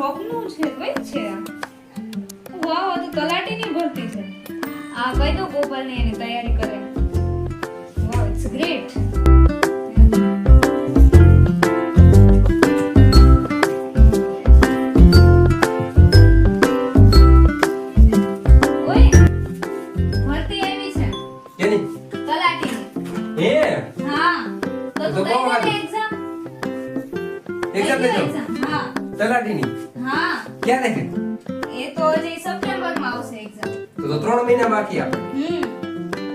જોબનું છે કઈ છે વાહ આ તો તલાટીની ભરતી છે આ કઈ દો ગોપાલને એની તૈયારી કરે વાહ ઇટ્સ ગ્રેટ તલાટીની હા ક્યારે છે એ તો હજી સપ્ટેમ્બરમાં આવશે એક્ઝામ તો 3 મહિના બાકી આપણે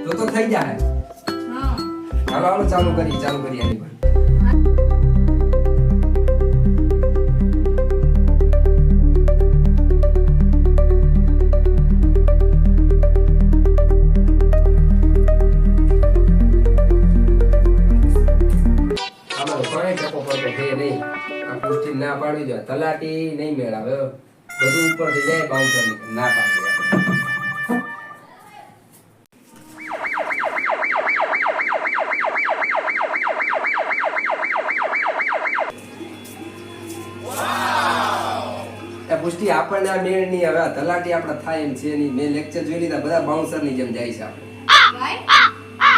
તો થઈ જાય હા હાલો ચાલુ કરી આની પર ના પાડવી જોઈએ તલાટી નહીં મેળાવે બધું ઉપર થઈ જાય બાઉન્સર ના પાડવી પુષ્ટિ આપણને આ મેળ નહીં હવે તલાટી આપણે થાય એમ છે નહીં મેં લેક્ચર જોઈ લીધા બધા બાઉન્સર ની જેમ જાય છે આપણે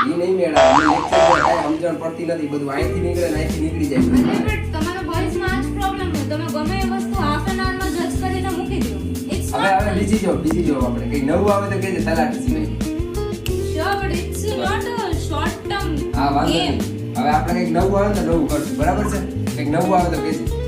ઈ નહીં મેળાવે મેં લેક્ચર સમજણ પડતી નથી બધું અહીંથી નીકળે ને અહીંથી નીકળી જાય તમારા બોયઝમાં આ જ પ્રોબ્લેમ છે તમે ગમે એ વસ્તુ હાફ એન આવરમાં જજ કરીને મૂકી દો હવે બીજી જો આપણે કઈ નવું આવે તો કહેજે તલાટી સિવાય sure but it's not a short term હા વાંધો નહીં હવે આપણે કઈક નવું આવે તો નવું કરશું બરાબર છે કઈક નવું આવે તો કહેજે